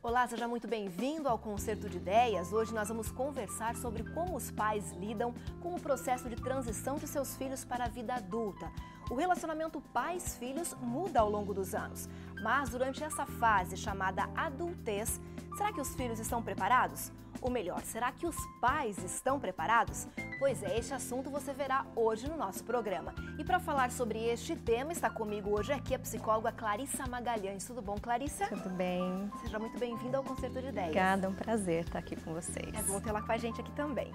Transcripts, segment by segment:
Olá, seja muito bem-vindo ao Concerto de Ideias. Hoje nós vamos conversar sobre como os pais lidam com o processo de transição de seus filhos para a vida adulta. O relacionamento pais-filhos muda ao longo dos anos, mas durante essa fase chamada adultez, será que os filhos estão preparados? Ou melhor, será que os pais estão preparados? Pois é, este assunto você verá hoje no nosso programa. E para falar sobre este tema, está comigo hoje aqui a psicóloga Clarissa Magalhães. Tudo bom, Clarissa? Tudo bem. Seja muito bem-vinda ao Concerto de Ideias. Obrigada, é um prazer estar aqui com vocês. É bom tê-la com a gente aqui também.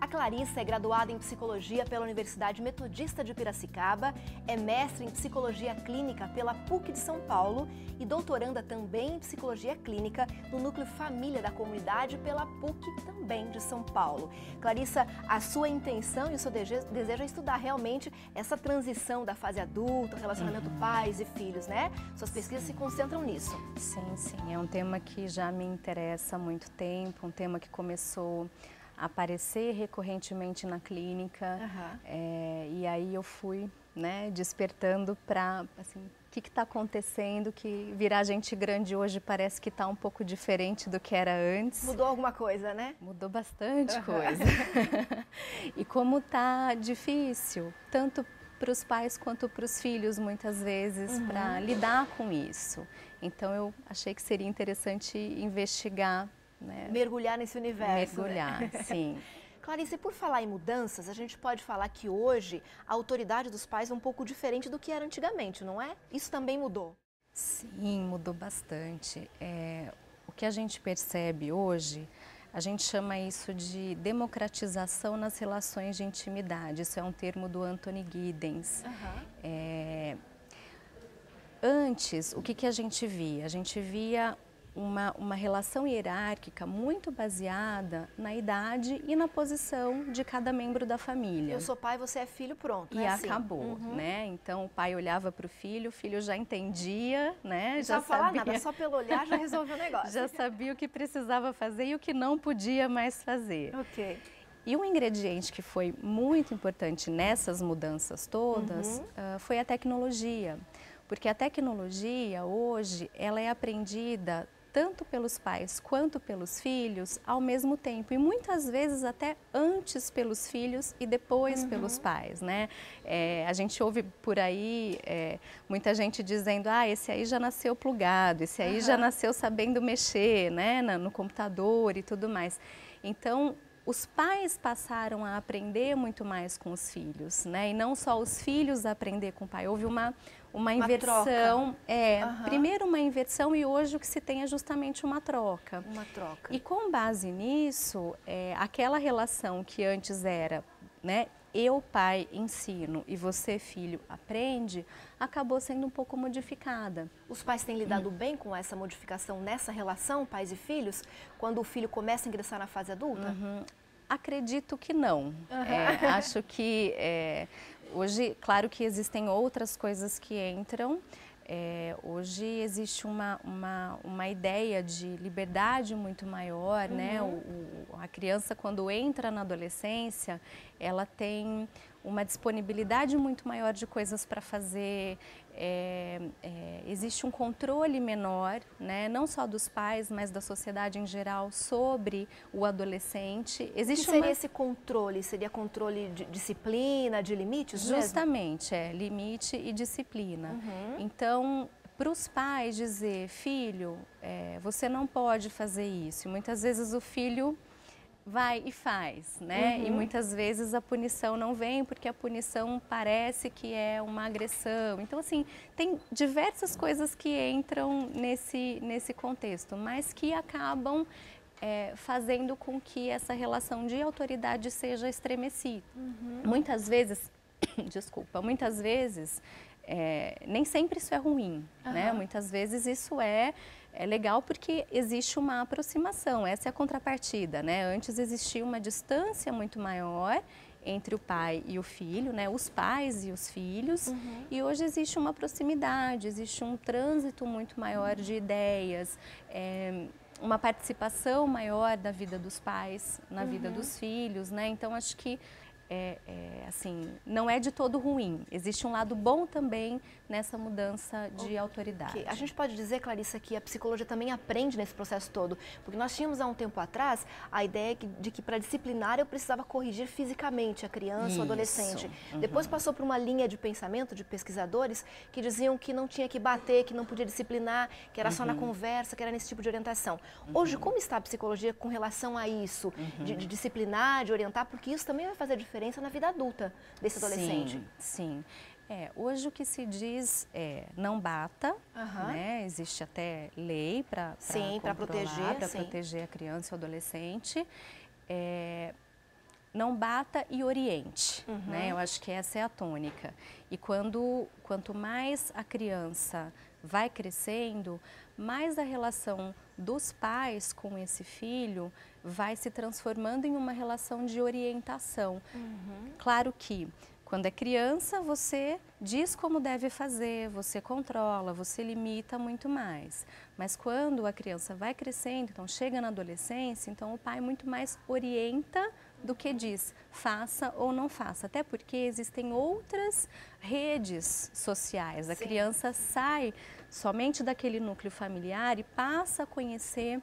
A Clarissa é graduada em Psicologia pela Universidade Metodista de Piracicaba, é mestre em Psicologia Clínica pela PUC de São Paulo e doutoranda também em Psicologia Clínica no Núcleo Família da Comunidade pela PUC também de São Paulo. Clarissa, a sua intenção e o seu desejo é estudar realmente essa transição da fase adulta, relacionamento pais e filhos, né? Suas pesquisas se concentram nisso. Sim, é um tema que já me interessa há muito tempo, um tema que começou aparecer recorrentemente na clínica, e aí eu fui despertando para, assim, o que está acontecendo, que virar gente grande hoje parece que está um pouco diferente do que era antes. Mudou alguma coisa, né? Mudou bastante coisa. E como está difícil, tanto para os pais quanto para os filhos, muitas vezes, para lidar com isso. Então eu achei que seria interessante investigar, mergulhar nesse universo. Mergulhar, sim. Clarissa, e por falar em mudanças, a gente pode falar que hoje a autoridade dos pais é um pouco diferente do que era antigamente, não é? Isso também mudou? Sim, mudou bastante. O que a gente percebe hoje, a gente chama isso de democratização nas relações de intimidade. Isso é um termo do Anthony Giddens. Antes, o que a gente via? A gente via uma relação hierárquica muito baseada na idade e na posição de cada membro da família. Eu sou pai, você é filho, pronto. E acabou, né? Então o pai olhava para o filho já entendia, né? Não já falar nada, só pelo olhar já resolveu o negócio. Já sabia o que precisava fazer e o que não podia mais fazer. Ok. E um ingrediente que foi muito importante nessas mudanças todas foi a tecnologia. Porque a tecnologia hoje, ela é aprendida tanto pelos pais quanto pelos filhos ao mesmo tempo e muitas vezes até antes pelos filhos e depois pelos pais, né? A gente ouve por aí muita gente dizendo, esse aí já nasceu plugado, esse aí já nasceu sabendo mexer, né, no computador e tudo mais. Então, os pais passaram a aprender muito mais com os filhos, né? E não só os filhos a aprender com o pai. Houve uma inversão. Primeiro uma inversão e hoje o que se tem é justamente uma troca. Uma troca. E com base nisso, aquela relação que antes era, né? Eu, pai, ensino e você, filho, aprende, acabou sendo um pouco modificada. Os pais têm lidado bem com essa modificação nessa relação, pais e filhos, quando o filho começa a ingressar na fase adulta? Acredito que não. Acho que hoje, claro que existem outras coisas que entram. Hoje existe uma ideia de liberdade muito maior, né? A criança, quando entra na adolescência, ela tem uma disponibilidade muito maior de coisas para fazer, existe um controle menor, né? Não só dos pais, mas da sociedade em geral sobre o adolescente. Existe seria esse controle? Seria controle de disciplina, de limites? Justamente, limite e disciplina. Então, para os pais dizer, filho, você não pode fazer isso. E muitas vezes o filho vai e faz, né? E muitas vezes a punição não vem porque a punição parece que é uma agressão. Então, assim, tem diversas coisas que entram nesse contexto, mas que acabam fazendo com que essa relação de autoridade seja estremecida. Muitas vezes, muitas vezes nem sempre isso é ruim, né? Muitas vezes isso é legal porque existe uma aproximação, essa é a contrapartida, né? Antes existia uma distância muito maior entre o pai e o filho, né? Os pais e os filhos, e hoje existe uma proximidade, existe um trânsito muito maior de ideias, uma participação maior da vida dos pais, na vida dos filhos, né? Então acho que assim, não é de todo ruim. Existe um lado bom também nessa mudança de autoridade. A gente pode dizer, Clarissa, que a psicologia também aprende nesse processo todo, porque nós tínhamos há um tempo atrás a ideia de que para disciplinar eu precisava corrigir fisicamente a criança ou adolescente. Depois passou por uma linha de pensamento de pesquisadores que diziam que não tinha que bater, que não podia disciplinar, que era só na conversa, que era nesse tipo de orientação. Hoje, como está a psicologia com relação a isso, de disciplinar, de orientar, porque isso também vai fazer diferença na vida adulta desse adolescente? Sim. Hoje o que se diz é não bata, né? Existe até lei para proteger a criança e o adolescente. Não bata e oriente, né? Eu acho que essa é a tônica. E quanto mais a criança vai crescendo, mais a relação dos pais com esse filho vai se transformando em uma relação de orientação. Claro que quando é criança, você diz como deve fazer, você controla, você limita muito mais. Mas quando a criança vai crescendo, então chega na adolescência, então o pai muito mais orienta do que diz, faça ou não faça. Até porque existem outras redes sociais. A criança sai somente daquele núcleo familiar e passa a conhecer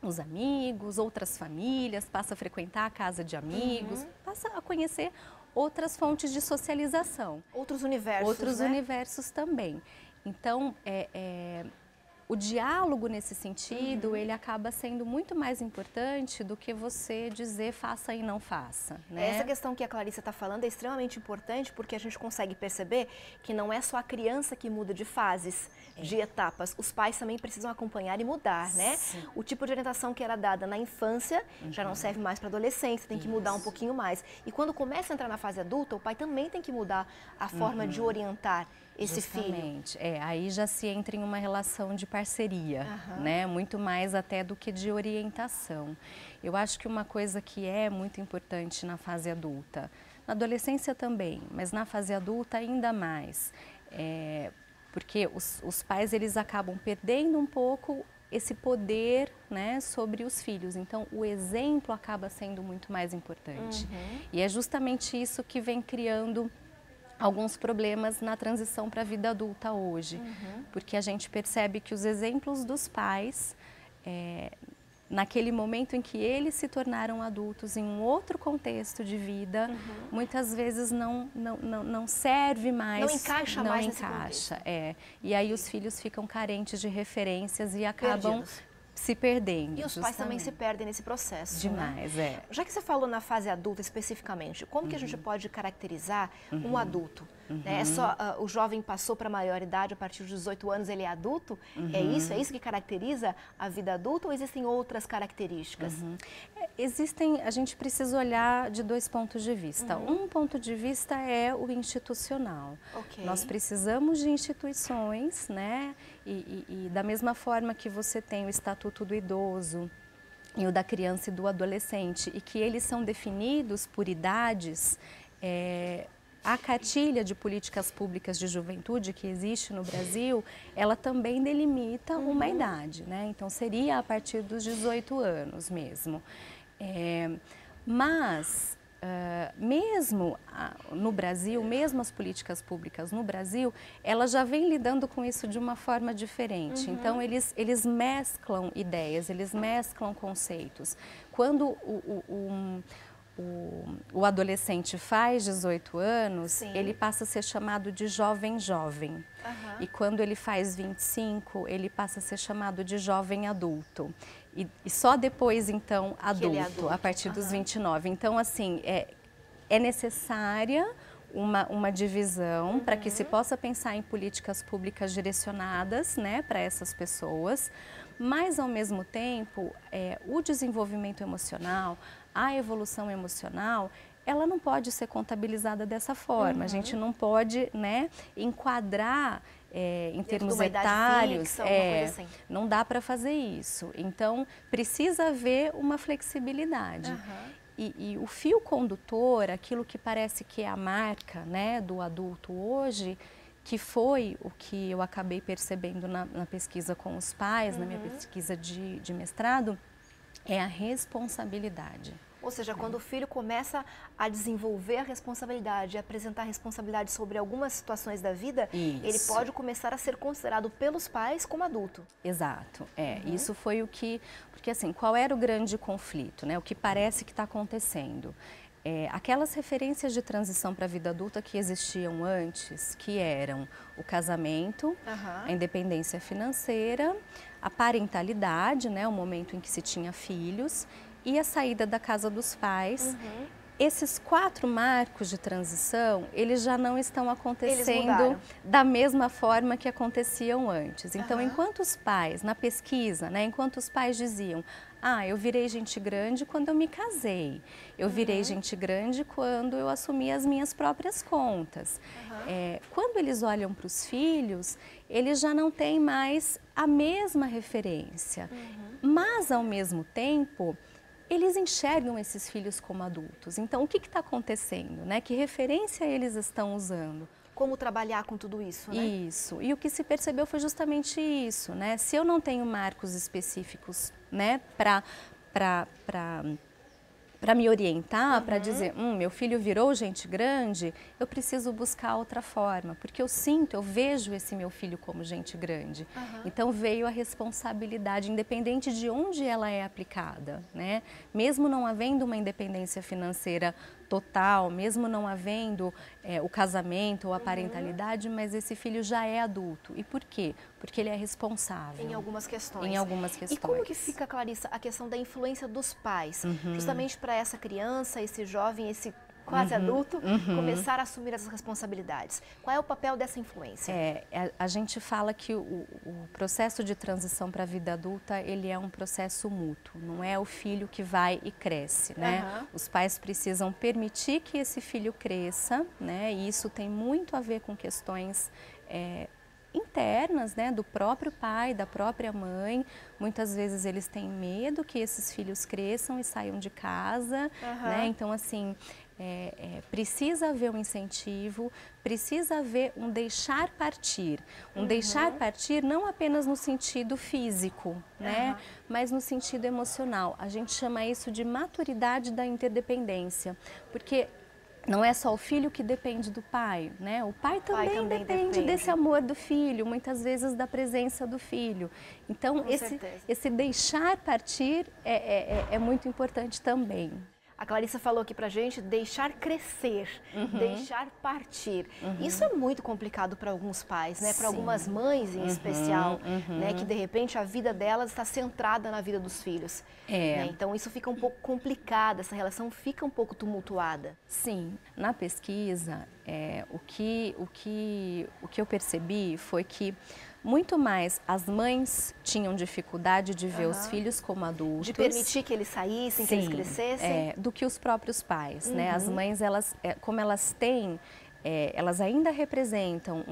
os amigos, outras famílias, passa a frequentar a casa de amigos, passa a conhecer outras fontes de socialização. Outros universos, Outros universos também. Então, o diálogo nesse sentido, ele acaba sendo muito mais importante do que você dizer faça e não faça, né? Essa questão que a Clarissa está falando é extremamente importante porque a gente consegue perceber que não é só a criança que muda de fases, de etapas. Os pais também precisam acompanhar e mudar, né? O tipo de orientação que era dada na infância já não serve mais para a adolescência, tem que mudar um pouquinho mais. E quando começa a entrar na fase adulta, o pai também tem que mudar a forma de orientar esse filho. Aí já se entra em uma relação de parceria, né? Muito mais até do que de orientação. Eu acho que uma coisa que é muito importante na fase adulta, na adolescência também, mas na fase adulta ainda mais, porque os pais eles acabam perdendo um pouco esse poder, né, sobre os filhos. Então, o exemplo acaba sendo muito mais importante. E é justamente isso que vem criando alguns problemas na transição para a vida adulta hoje, porque a gente percebe que os exemplos dos pais, naquele momento em que eles se tornaram adultos em um outro contexto de vida, muitas vezes não serve mais, não encaixa mais nesse contexto. E aí os filhos ficam carentes de referências e acabam se perdendo. E os pais também se perdem nesse processo. Demais, né? Já que você falou na fase adulta especificamente, como que a gente pode caracterizar um adulto? É só o jovem passou para a maioridade a partir dos 18 anos, ele é adulto? É isso que caracteriza a vida adulta ou existem outras características? A gente precisa olhar de dois pontos de vista. Um ponto de vista é o institucional. Nós precisamos de instituições, né? E da mesma forma que você tem o Estatuto do Idoso e o da criança e do adolescente, e que eles são definidos por idades, a cartilha de políticas públicas de juventude que existe no Brasil, ela também delimita uma idade, né? Então seria a partir dos 18 anos mesmo. Mas mesmo no Brasil, mesmo as políticas públicas no Brasil, elas já vêm lidando com isso de uma forma diferente. Então, eles mesclam ideias, eles mesclam conceitos. Quando o adolescente faz 18 anos, ele passa a ser chamado de jovem-jovem. E quando ele faz 25, ele passa a ser chamado de jovem adulto. E só depois, então, adulto, a partir dos 29. Então, assim, é necessária uma divisão para que se possa pensar em políticas públicas direcionadas, né, para essas pessoas, mas, ao mesmo tempo, o desenvolvimento emocional, a evolução emocional, ela não pode ser contabilizada dessa forma. A gente não pode, né, enquadrar em termos etários, assim. Não dá para fazer isso. Então, precisa haver uma flexibilidade. E o fio condutor, aquilo que parece que é a marca, né, do adulto hoje, que foi o que eu acabei percebendo na pesquisa com os pais, na minha pesquisa de mestrado, é a responsabilidade. Ou seja, quando o filho começa a desenvolver a responsabilidade, a apresentar responsabilidade sobre algumas situações da vida, ele pode começar a ser considerado pelos pais como adulto. Exato, isso foi o que, porque assim, qual era o grande conflito, né? O que parece que está acontecendo? Aquelas referências de transição para a vida adulta que existiam antes, que eram o casamento, a independência financeira, a parentalidade, né, o momento em que se tinha filhos, e a saída da casa dos pais. Esses 4 marcos de transição, eles já não estão acontecendo da mesma forma que aconteciam antes. Então, enquanto os pais, na pesquisa, né, enquanto os pais diziam: eu virei gente grande quando eu me casei, eu virei gente grande quando eu assumi as minhas próprias contas. Quando eles olham para os filhos, eles já não têm mais a mesma referência, mas ao mesmo tempo, eles enxergam esses filhos como adultos. Então, o que está acontecendo, né? Que referência eles estão usando? Como trabalhar com tudo isso, né? Isso. E o que se percebeu foi justamente isso, né? Se eu não tenho marcos específicos, né, para me orientar, para dizer, meu filho virou gente grande, eu preciso buscar outra forma, porque eu vejo esse meu filho como gente grande. Então veio a responsabilidade, independente de onde ela é aplicada, né? Mesmo não havendo uma independência financeira total, mesmo não havendo o casamento ou a parentalidade, mas esse filho já é adulto. E por quê? Porque ele é responsável. Em algumas questões. Em algumas questões. E como que fica, Clarissa, a questão da influência dos pais? Justamente para essa criança, esse jovem, esse quase adulto, começar a assumir essas responsabilidades. Qual é o papel dessa influência? A gente fala que o processo de transição para a vida adulta, ele é um processo mútuo, não é o filho que vai e cresce, né? Os pais precisam permitir que esse filho cresça, né? E isso tem muito a ver com questões internas, né, do próprio pai, da própria mãe. Muitas vezes eles têm medo que esses filhos cresçam e saiam de casa, né? Então, assim, precisa haver um incentivo, precisa haver um deixar partir. Deixar partir não apenas no sentido físico, né, mas no sentido emocional. A gente chama isso de maturidade da interdependência, porque não é só o filho que depende do pai, né? O pai também depende desse amor do filho, muitas vezes da presença do filho. Então, esse deixar partir é muito importante também. A Clarissa falou aqui pra gente deixar crescer, deixar partir. Isso é muito complicado para alguns pais, né? Para algumas mães em especial, né? Que de repente a vida delas está centrada na vida dos filhos. Né? Então isso fica um pouco complicado, essa relação fica um pouco tumultuada. Sim, na pesquisa, o que eu percebi foi que muito mais as mães tinham dificuldade de ver os filhos como adultos. De permitir que eles saíssem, que eles crescessem. Do que os próprios pais, né? As mães, como elas têm, elas ainda representam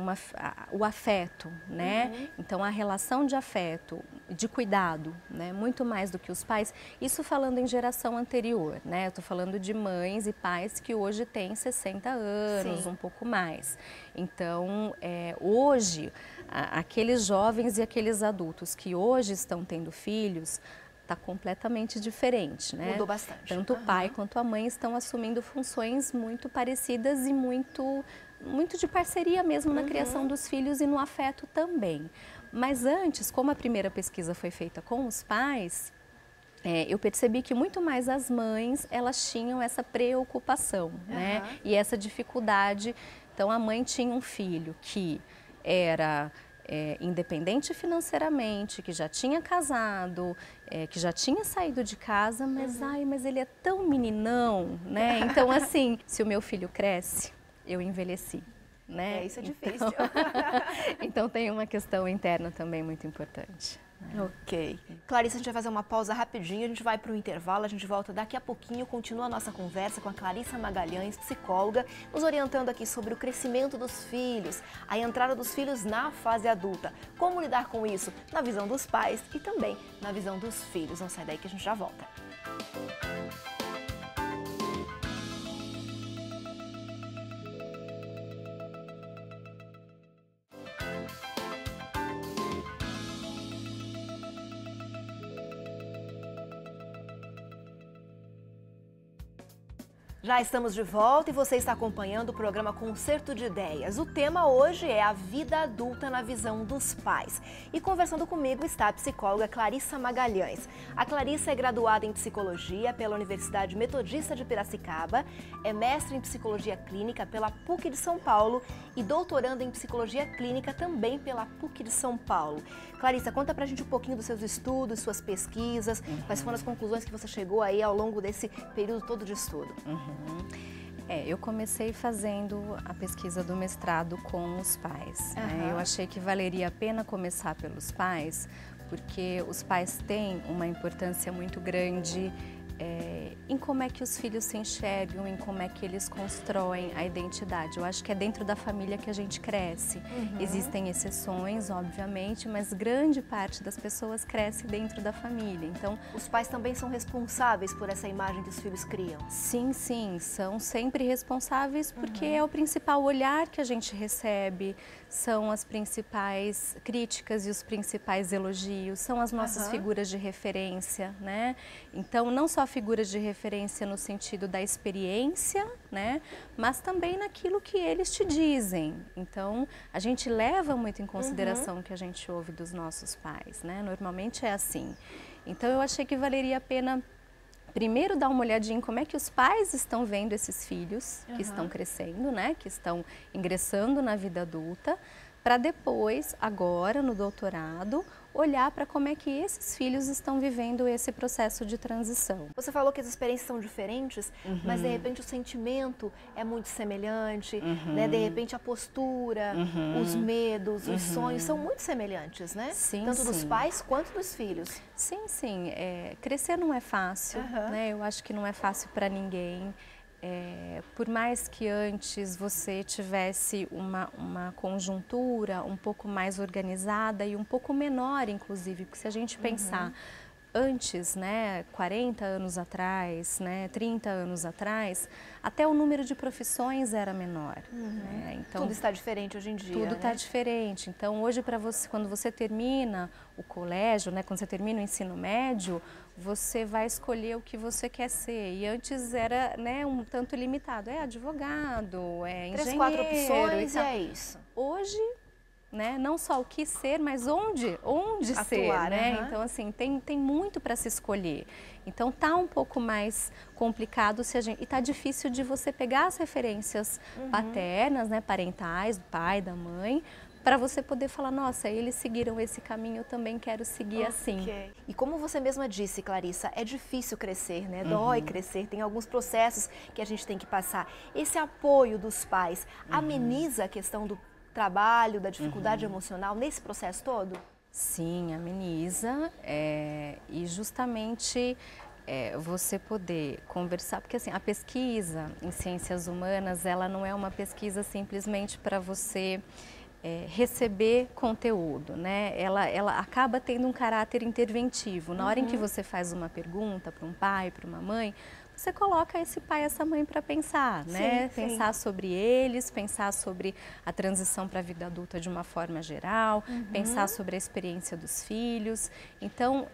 o afeto, né? Então, a relação de afeto, de cuidado, né? Muito mais do que os pais. Isso falando em geração anterior, né? Eu estou falando de mães e pais que hoje têm 60 anos, um pouco mais. Então, hoje, aqueles jovens e aqueles adultos que hoje estão tendo filhos, está completamente diferente, né? Mudou bastante. Tanto o pai quanto a mãe estão assumindo funções muito parecidas e muito de parceria mesmo na criação dos filhos e no afeto também. Mas antes, como a primeira pesquisa foi feita com os pais, eu percebi que muito mais as mães, elas tinham essa preocupação, né? E essa dificuldade. Então, a mãe tinha um filho que era independente financeiramente, que já tinha casado, que já tinha saído de casa, mas, mas ele é tão meninão, né? Então, assim, se o meu filho cresce, eu envelheci, né? Isso é difícil. Então, tem uma questão interna também muito importante. Ok. Clarissa, a gente vai fazer uma pausa rapidinho, a gente vai para o intervalo, a gente volta daqui a pouquinho, continua a nossa conversa com a Clarissa Magalhães, psicóloga, nos orientando aqui sobre o crescimento dos filhos, a entrada dos filhos na fase adulta, como lidar com isso na visão dos pais e também na visão dos filhos. Não sai daí que a gente já volta. Já estamos de volta e você está acompanhando o programa Concerto de Ideias. O tema hoje é a vida adulta na visão dos pais. E conversando comigo está a psicóloga Clarissa Magalhães. A Clarissa é graduada em Psicologia pela Universidade Metodista de Piracicaba, é mestre em Psicologia Clínica pela PUC de São Paulo e doutoranda em Psicologia Clínica também pela PUC de São Paulo. Clarissa, conta pra gente um pouquinho dos seus estudos, suas pesquisas, quais foram as conclusões que você chegou aí ao longo desse período todo de estudo. Eu comecei fazendo a pesquisa do mestrado com os pais. Né? Eu achei que valeria a pena começar pelos pais, porque os pais têm uma importância muito grande em como é que os filhos se enxergam, em como é que eles constroem a identidade. Eu acho que é dentro da família que a gente cresce. Existem exceções, obviamente, mas grande parte das pessoas cresce dentro da família. Então, os pais também são responsáveis por essa imagem que os filhos criam? Sim, sim, são sempre responsáveis porque é o principal olhar que a gente recebe, são as principais críticas e os principais elogios, são as nossas figuras de referência, né? Então, não só figuras de referência no sentido da experiência, né? Mas também naquilo que eles te dizem. Então, a gente leva muito em consideração o que a gente ouve dos nossos pais, né? Normalmente é assim. Então, eu achei que valeria a pena primeiro dar uma olhadinha em como é que os pais estão vendo esses filhos que estão crescendo, né? Que estão ingressando na vida adulta, para depois, agora no doutorado, olhar para como é que esses filhos estão vivendo esse processo de transição. Você falou que as experiências são diferentes, mas de repente o sentimento é muito semelhante, né? De repente a postura, os medos, os sonhos são muito semelhantes, né? Sim, tanto dos pais quanto dos filhos. Sim, sim. Crescer não é fácil, né? Eu acho que não é fácil para ninguém. Por mais que antes você tivesse uma conjuntura um pouco mais organizada e um pouco menor, inclusive, porque se a gente pensar antes, né, 40 anos atrás, né, 30 anos atrás, até o número de profissões era menor. Né? Então, tudo está diferente hoje em dia. Tudo está diferente. Então, hoje, para você, quando você termina o colégio, né, quando você termina o ensino médio, você vai escolher o que você quer ser. E antes era, né, um tanto limitado. É advogado, é engenheiro. 3, 4 opções e é isso. Hoje, né, não só o que ser, mas onde atuar, ser, né? Então, assim, tem muito para se escolher. Então, tá um pouco mais complicado se a gente... E tá difícil de você pegar as referências paternas, né, parentais, do pai, da mãe, para você poder falar, nossa, eles seguiram esse caminho, eu também quero seguir assim. E como você mesma disse, Clarissa, é difícil crescer, né? Dói crescer, tem alguns processos que a gente tem que passar. Esse apoio dos pais ameniza a questão do trabalho, da dificuldade emocional nesse processo todo? Sim, ameniza e justamente você poder conversar, porque assim, a pesquisa em ciências humanas, ela não é uma pesquisa simplesmente para você receber conteúdo, né? Ela acaba tendo um caráter interventivo. Na hora em que você faz uma pergunta para um pai, para uma mãe, você coloca esse pai e essa mãe para pensar, né? Pensar sobre eles, pensar sobre a transição para a vida adulta de uma forma geral, pensar sobre a experiência dos filhos. Então,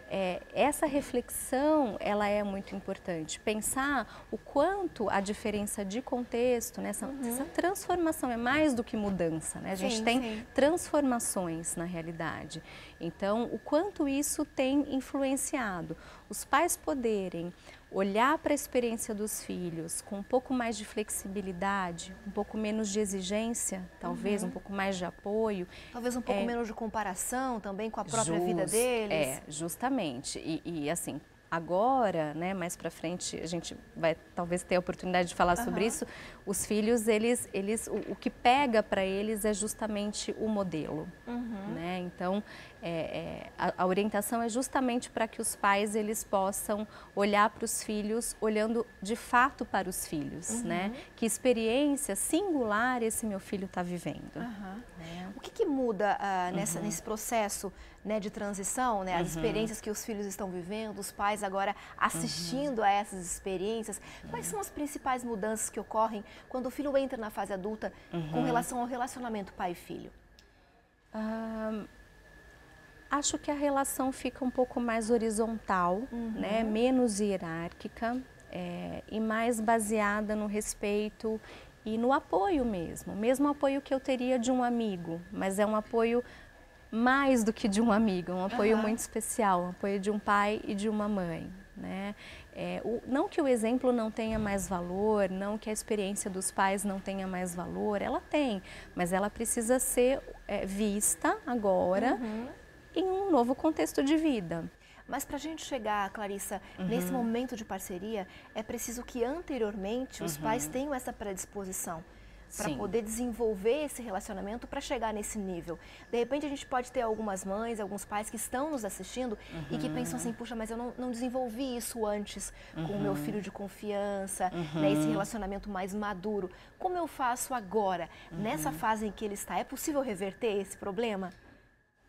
essa reflexão, ela é muito importante. Pensar o quanto a diferença de contexto, né? Essa transformação é mais do que mudança, né? A gente tem transformações na realidade. Então, o quanto isso tem influenciado. Os pais poderem olhar para a experiência dos filhos com um pouco mais de flexibilidade, um pouco menos de exigência, talvez, um pouco mais de apoio. Talvez um pouco menos de comparação também com a própria vida deles. Justamente. E assim, agora, né, mais para frente, a gente vai talvez ter a oportunidade de falar sobre isso. Os filhos, o que pega para eles é justamente o modelo, né? Então, a orientação é justamente para que os pais eles possam olhar para os filhos, olhando de fato para os filhos, né? Que experiência singular esse meu filho está vivendo. Né? O que muda nesse processo, né, de transição, né? As experiências que os filhos estão vivendo, os pais agora assistindo a essas experiências? Quais são as principais mudanças que ocorrem quando o filho entra na fase adulta com relação ao relacionamento pai e filho? Acho que a relação fica um pouco mais horizontal, né? Menos hierárquica. e mais baseada no respeito e no apoio mesmo apoio que eu teria de um amigo, mas é um apoio mais do que de um amigo, um apoio muito especial, um apoio de um pai e de uma mãe, né? Não que o exemplo não tenha mais valor, não que a experiência dos pais não tenha mais valor, ela tem, mas ela precisa ser vista agora em um novo contexto de vida. Mas para a gente chegar, Clarissa, nesse momento de parceria, é preciso que anteriormente os pais tenham essa predisposição para poder desenvolver esse relacionamento para chegar nesse nível. De repente a gente pode ter algumas mães, alguns pais que estão nos assistindo e que pensam assim, puxa, mas eu não desenvolvi isso antes com o meu filho de confiança, né, esse relacionamento mais maduro. Como eu faço agora, nessa fase em que ele está? É possível reverter esse problema?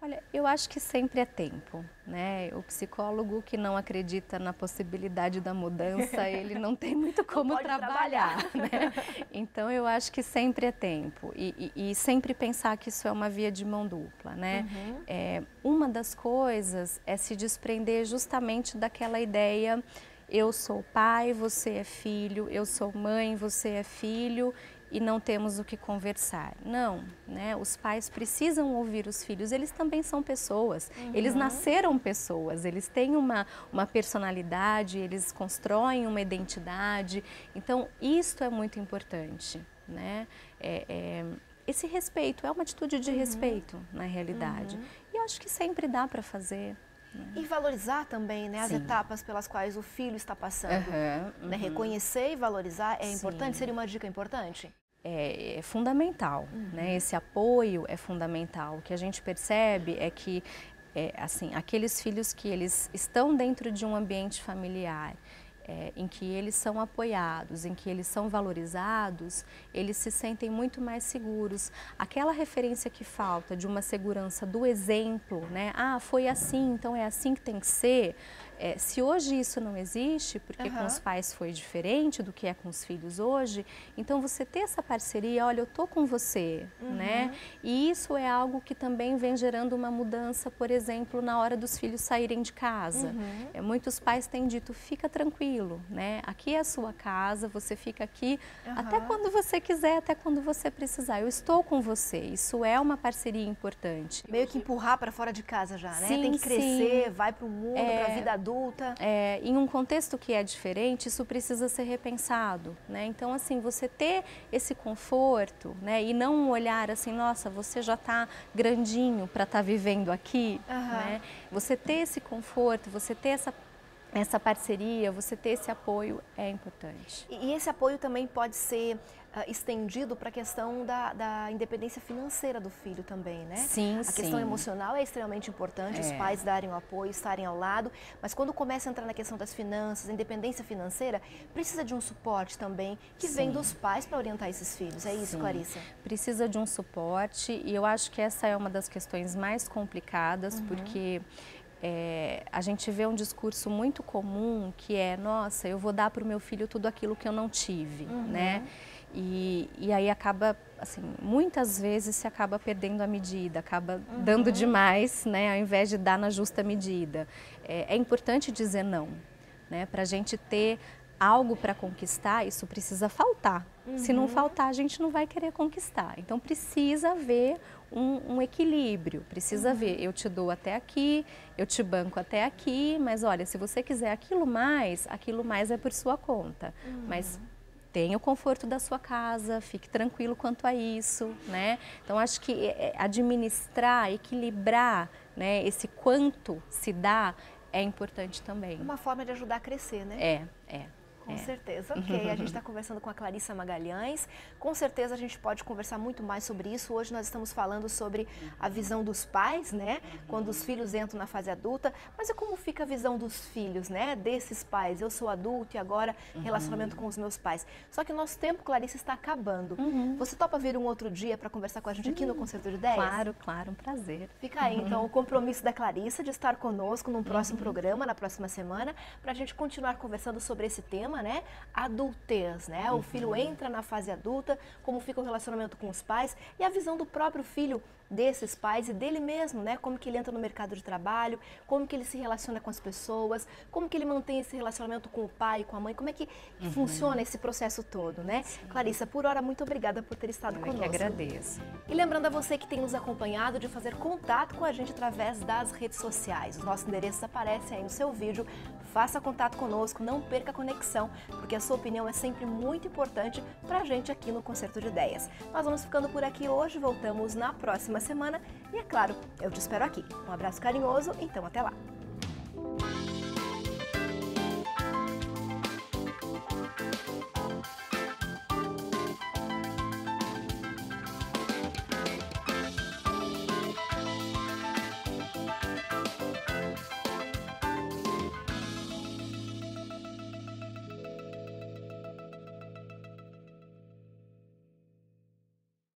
Olha, eu acho que sempre é tempo, né? O psicólogo que não acredita na possibilidade da mudança, ele não tem muito como trabalhar, né? Então, eu acho que sempre é tempo e sempre pensar que isso é uma via de mão dupla, né? Uma das coisas é se desprender justamente daquela ideia: eu sou pai, você é filho, eu sou mãe, você é filho, e não temos o que conversar. Não, né? Os pais precisam ouvir os filhos, eles também são pessoas, eles nasceram pessoas, eles têm uma personalidade, eles constroem uma identidade, então isso é muito importante, né? Esse respeito, é uma atitude de respeito na realidade, e acho que sempre dá para fazer. E valorizar também, né, as etapas pelas quais o filho está passando. Né? Reconhecer e valorizar é importante? Seria uma dica importante? É fundamental, né? Esse apoio é fundamental. O que a gente percebe é que, assim, aqueles filhos que eles estão dentro de um ambiente familiar, em que eles são apoiados, em que eles são valorizados, eles se sentem muito mais seguros. Aquela referência que falta de uma segurança do exemplo, né? Ah, foi assim, então é assim que tem que ser. Se hoje isso não existe, porque com os pais foi diferente do que é com os filhos hoje, então você ter essa parceria, olha, eu tô com você, né? E isso é algo que também vem gerando uma mudança, por exemplo, na hora dos filhos saírem de casa. Muitos pais têm dito, fica tranquilo, né? Aqui é a sua casa, você fica aqui até quando você quiser, até quando você precisar. Eu estou com você, isso é uma parceria importante. Meio que empurrar para fora de casa já, né? Tem que crescer, vai para o mundo, para a vida adulta. Em um contexto que é diferente, isso precisa ser repensado, né? Então, assim, você ter esse conforto, né? E não um olhar assim, nossa, você já está grandinho para estar vivendo aqui, né? Você ter esse conforto, você ter essa parceria, você ter esse apoio é importante. E esse apoio também pode ser estendido para a questão da independência financeira do filho também, né? Sim, a questão emocional é extremamente importante, os pais darem o apoio, estarem ao lado, mas quando começa a entrar na questão das finanças, a independência financeira, precisa de um suporte também que vem dos pais para orientar esses filhos. É isso, Clarissa? Precisa de um suporte e eu acho que essa é uma das questões mais complicadas, porque a gente vê um discurso muito comum que é, nossa, eu vou dar para o meu filho tudo aquilo que eu não tive, né? E aí acaba, assim, muitas vezes se acaba perdendo a medida, acaba dando demais, né, ao invés de dar na justa medida. É importante dizer não, né? Para a gente ter algo para conquistar, isso precisa faltar. Se não faltar, a gente não vai querer conquistar. Então precisa haver um equilíbrio, precisa haver, eu te dou até aqui, eu te banco até aqui, mas olha, se você quiser aquilo mais é por sua conta. Mas tenha o conforto da sua casa, fique tranquilo quanto a isso, né? Então acho que administrar, equilibrar, né, esse quanto se dá é importante também. Uma forma de ajudar a crescer, né? Com certeza, ok. A gente está conversando com a Clarissa Magalhães. Com certeza a gente pode conversar muito mais sobre isso. Hoje nós estamos falando sobre a visão dos pais, né? Quando os filhos entram na fase adulta. Mas e como fica a visão dos filhos, né? Desses pais. Eu sou adulto e agora relacionamento com os meus pais. Só que o nosso tempo, Clarissa, está acabando. Você topa vir um outro dia para conversar com a gente aqui no Concerto de Ideias? Claro, claro, um prazer. Fica aí, então, o compromisso da Clarissa de estar conosco num próximo programa, na próxima semana, para a gente continuar conversando sobre esse tema. chama, né, adultez, né? O filho entra na fase adulta, como fica o relacionamento com os pais e a visão do próprio filho desses pais e dele mesmo, né? Como que ele entra no mercado de trabalho, como que ele se relaciona com as pessoas, como que ele mantém esse relacionamento com o pai, com a mãe, como é que funciona esse processo todo, né? Sim. Clarissa, por hora, muito obrigada por ter estado conosco. Eu que agradeço. E lembrando a você que tem nos acompanhado de fazer contato com a gente através das redes sociais. Os nossos endereços aparecem aí no seu vídeo. Faça contato conosco, não perca a conexão, porque a sua opinião é sempre muito importante para a gente aqui no Concerto de Ideias. Nós vamos ficando por aqui hoje, voltamos na próxima semana e, é claro, eu te espero aqui. Um abraço carinhoso, então até lá!